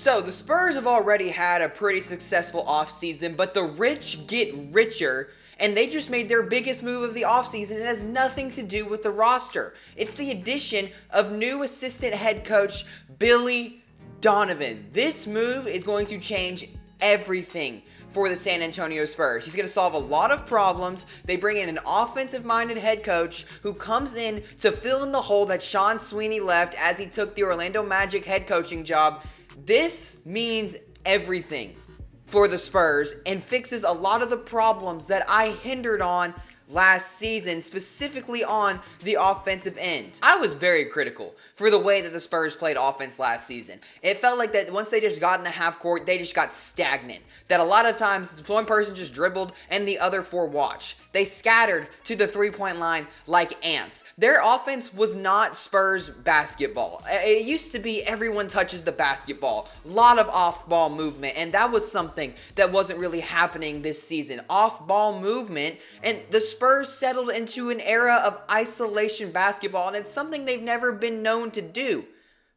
So, the Spurs have already had a pretty successful offseason, but the rich get richer, and they just made their biggest move of the offseason. It has nothing to do with the roster. It's the addition of new assistant head coach Billy Donovan. This move is going to change everything for the San Antonio Spurs. He's going to solve a lot of problems. They bring in an offensive-minded head coach who comes in to fill in the hole that Sean Sweeney left as he took the Orlando Magic head coaching job. This means everything for the Spurs and fixes a lot of the problems that I hindered on last season, specifically on the offensive end. I was very critical for the way that the Spurs played offense last season. It felt like that once they just got in the half court, they just got stagnant. That a lot of times one person just dribbled and the other four watched. They scattered to the three-point line like ants. Their offense was not Spurs basketball. It used to be everyone touches the basketball. A lot of off-ball movement, and that was something that wasn't really happening this season. Off-ball movement, and the Spurs settled into an era of isolation basketball, and it's something they've never been known to do.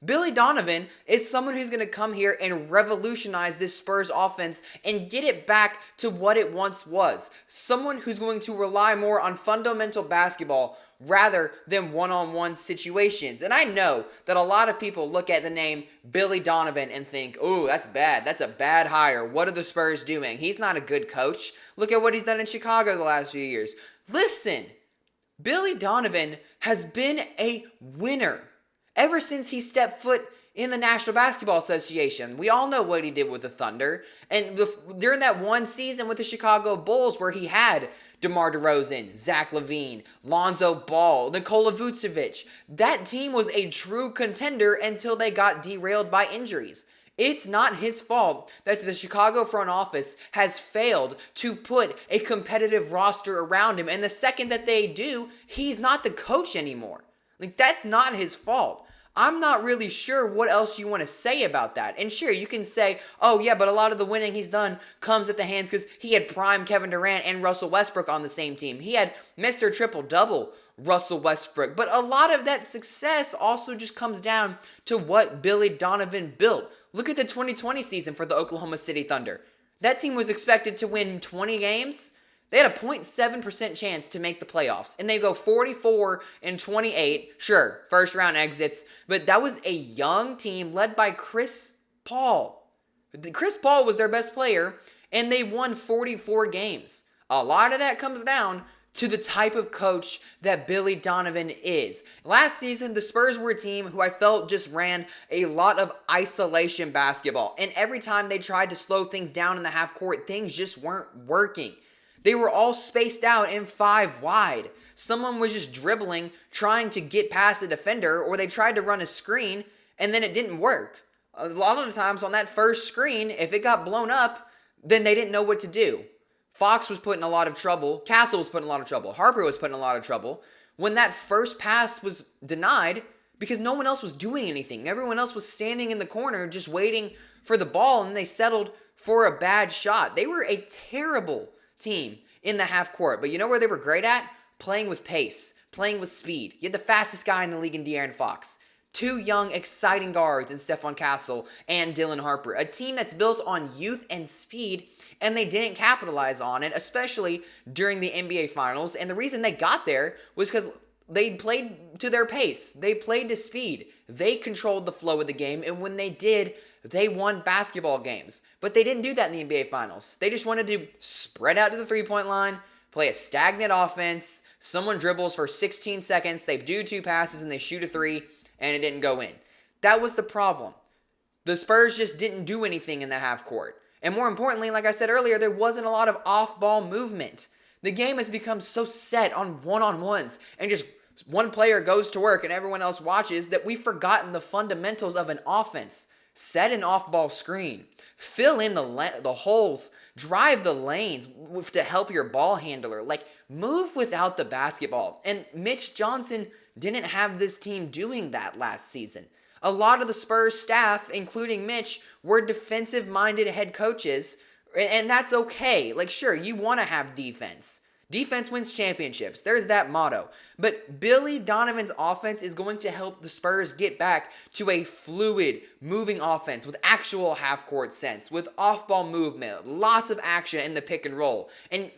Billy Donovan is someone who's going to come here and revolutionize this Spurs offense and get it back to what it once was. Someone who's going to rely more on fundamental basketball rather than one-on-one situations. And I know that a lot of people look at the name Billy Donovan and think, "Ooh, that's bad. That's a bad hire. What are the Spurs doing? He's not a good coach. Look at what he's done in Chicago the last few years." Listen, Billy Donovan has been a winner ever since he stepped foot in the National Basketball Association. We all know what he did with the Thunder. And during that one season with the Chicago Bulls where he had DeMar DeRozan, Zach LaVine, Lonzo Ball, Nikola Vucevic, that team was a true contender until they got derailed by injuries. It's not his fault that the Chicago front office has failed to put a competitive roster around him. And the second that they do, he's not the coach anymore. Like, that's not his fault. I'm not really sure what else you want to say about that. And sure, you can say, oh yeah, but a lot of the winning he's done comes at the hands because he had prime Kevin Durant and Russell Westbrook on the same team. He had Mr. Triple-Double Russell Westbrook. But a lot of that success also just comes down to what Billy Donovan built. Look at the 2020 season for the Oklahoma City Thunder. That team was expected to win 20 games. They had a 0.7% chance to make the playoffs, and they go 44-28. Sure, first round exits, but that was a young team led by Chris Paul. Chris Paul was their best player, and they won 44 games. A lot of that comes down to the type of coach that Billy Donovan is. Last season, the Spurs were a team who I felt just ran a lot of isolation basketball, and every time they tried to slow things down in the half court, things just weren't working. They were all spaced out in 5 wide. Someone was just dribbling, trying to get past a defender, or they tried to run a screen, and then it didn't work. A lot of the times on that first screen, if it got blown up, then they didn't know what to do. Fox was put in a lot of trouble. Castle was put in a lot of trouble. Harper was put in a lot of trouble when that first pass was denied because no one else was doing anything. Everyone else was standing in the corner just waiting for the ball, and they settled for a bad shot. They were a terrible team in the half court. But you know where they were great at? Playing with pace, playing with speed. You had the fastest guy in the league in De'Aaron Fox. 2 young, exciting guards in Stephon Castle and Dylan Harper. A team that's built on youth and speed, and they didn't capitalize on it, especially during the NBA Finals. And the reason they got there was because they played to their pace. They played to speed. They controlled the flow of the game, and when they did, they won basketball games. But they didn't do that in the NBA Finals. They just wanted to spread out to the three-point line, play a stagnant offense, someone dribbles for 16 seconds, they do 2 passes, and they shoot a 3, and it didn't go in. That was the problem. The Spurs just didn't do anything in the half court. And more importantly, like I said earlier, there wasn't a lot of off-ball movement. The game has become so set on one-on-ones, and just one player goes to work and everyone else watches that we've forgotten the fundamentals of an offense. Set an off-ball screen. Fill in the holes. Drive the lanes to help your ball handler. Like, move without the basketball. And Mitch Johnson didn't have this team doing that last season. A lot of the Spurs staff, including Mitch, were defensive-minded head coaches, and that's okay. Like, sure, you want to have defense. Defense wins championships. There's that motto. But Billy Donovan's offense is going to help the Spurs get back to a fluid, moving offense with actual half-court sense, with off-ball movement, lots of action in the pick and roll. And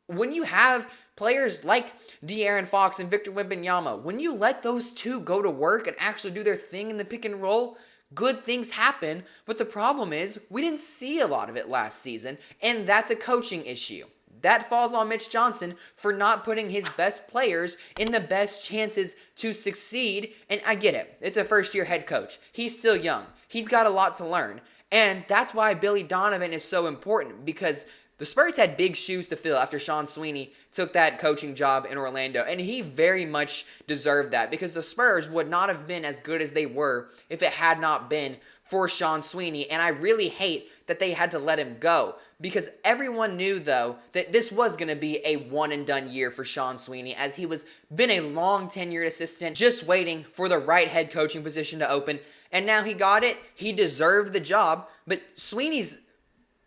when you have players like De'Aaron Fox and Victor Wembanyama, when you let those two go to work and actually do their thing in the pick and roll, good things happen. But the problem is we didn't see a lot of it last season, and that's a coaching issue. That falls on Mitch Johnson for not putting his best players in the best chances to succeed. And I get it. It's a first-year head coach. He's still young. He's got a lot to learn. And that's why Billy Donovan is so important, because the Spurs had big shoes to fill after Sean Sweeney took that coaching job in Orlando. And he very much deserved that, because the Spurs would not have been as good as they were if it had not been for Sean Sweeney. And I really hate that they had to let him go, because everyone knew, though, that this was going to be a one-and-done year for Sean Sweeney, as he was been a long-tenured assistant just waiting for the right head coaching position to open. And now he got it. He deserved the job. But Sweeney's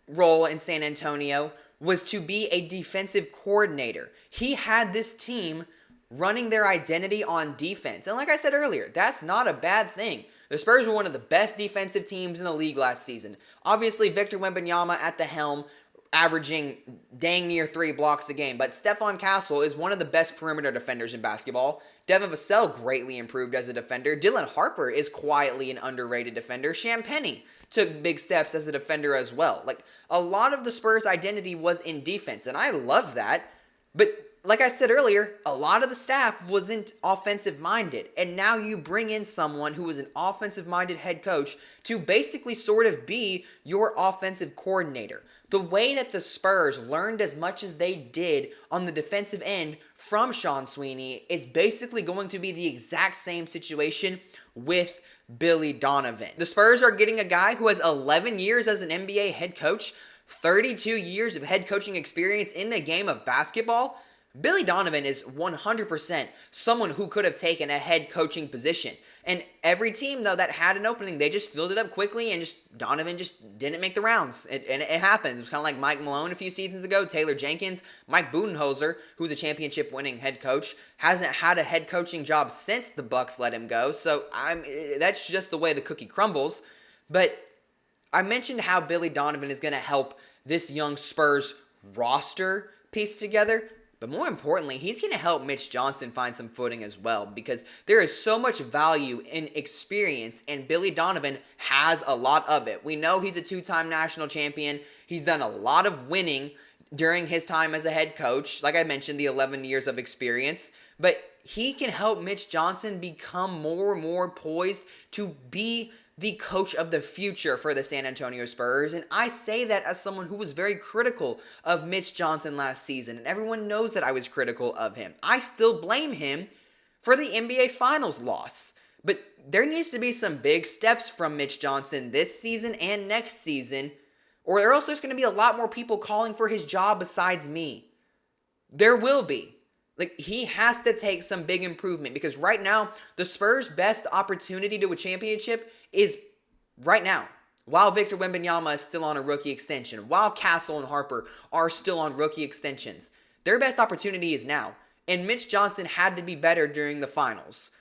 role in San Antonio was to be a defensive coordinator. He had this team running their identity on defense. And like I said earlier, that's not a bad thing. The Spurs were one of the best defensive teams in the league last season. Obviously, Victor Wembanyama at the helm, averaging dang near 3 blocks a game. But Stephon Castle is one of the best perimeter defenders in basketball. Devin Vassell greatly improved as a defender. Dylan Harper is quietly an underrated defender. Sham Penny took big steps as a defender as well. Like, a lot of the Spurs' identity was in defense, and I love that. But like I said earlier, a lot of the staff wasn't offensive-minded, and now you bring in someone who is an offensive-minded head coach to basically sort of be your offensive coordinator. The way that the Spurs learned as much as they did on the defensive end from Sean Sweeney is basically going to be the exact same situation with Billy Donovan. The Spurs are getting a guy who has 11 years as an NBA head coach, 32 years of head coaching experience in the game of basketball. Billy Donovan is 100% someone who could have taken a head coaching position. And every team, though, that had an opening, they just filled it up quickly, and Donovan just didn't make the rounds. And it happens. It was kind of like Mike Malone a few seasons ago, Taylor Jenkins, Mike Budenholzer, who's a championship-winning head coach, hasn't had a head coaching job since the Bucks let him go. So that's just the way the cookie crumbles. But I mentioned how Billy Donovan is going to help this young Spurs roster piece together. But more importantly, he's going to help Mitch Johnson find some footing as well, because there is so much value in experience, and Billy Donovan has a lot of it. We know he's a 2-time national champion. He's done a lot of winning during his time as a head coach. Like I mentioned, the 11 years of experience. But he can help Mitch Johnson become more and more poised to be the coach of the future for the San Antonio Spurs. And I say that as someone who was very critical of Mitch Johnson last season. And everyone knows that I was critical of him. I still blame him for the NBA Finals loss. But there needs to be some big steps from Mitch Johnson this season and next season, or else there's going to be a lot more people calling for his job besides me. There will be. Like, he has to take some big improvement, because right now, the Spurs' best opportunity to a championship is right now. While Victor Wembanyama is still on a rookie extension, while Castle and Harper are still on rookie extensions, their best opportunity is now. And Mitch Johnson had to be better during the finals.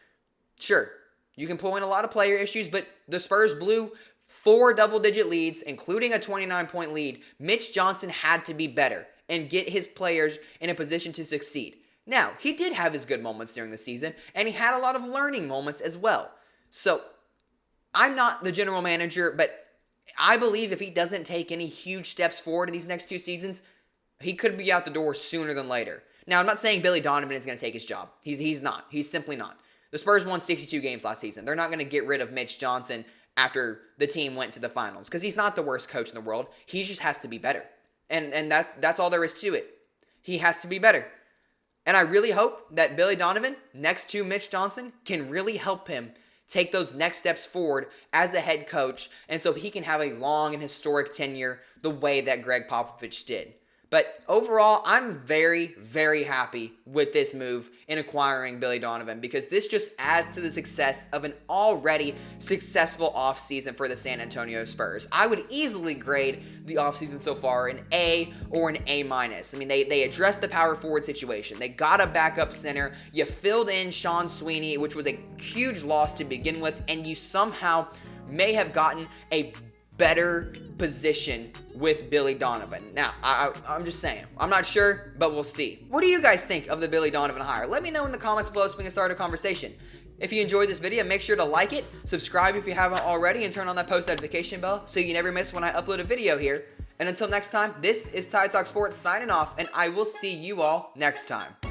Sure, you can pull in a lot of player issues, but the Spurs blew 4 double-digit leads, including a 29-point lead. Mitch Johnson had to be better and get his players in a position to succeed. Now, he did have his good moments during the season, and he had a lot of learning moments as well. So, I'm not the general manager, but I believe if he doesn't take any huge steps forward in these next 2 seasons, he could be out the door sooner than later. Now, I'm not saying Billy Donovan is going to take his job. He's not. He's simply not. The Spurs won 62 games last season. They're not going to get rid of Mitch Johnson after the team went to the finals, because he's not the worst coach in the world. He just has to be better. And that's all there is to it. He has to be better. And I really hope that Billy Donovan, next to Mitch Johnson, can really help him take those next steps forward as a head coach, and so he can have a long and historic tenure the way that Greg Popovich did. But overall, I'm very, very happy with this move in acquiring Billy Donovan because this just adds to the success of an already successful offseason for the San Antonio Spurs. I would easily grade the offseason so far an A or an A-. I mean, they addressed the power forward situation. They got a backup center. You filled in Sean Sweeney, which was a huge loss to begin with, and you somehow may have gotten a better position with Billy Donovan. Now, I'm just saying. I'm not sure, but we'll see. What do you guys think of the Billy Donovan hire? Let me know in the comments below so we can start a conversation. If you enjoyed this video, make sure to like it, subscribe if you haven't already, and turn on that post notification bell so you never miss when I upload a video here. And until next time, this is Ty Talk Sports signing off, and I will see you all next time.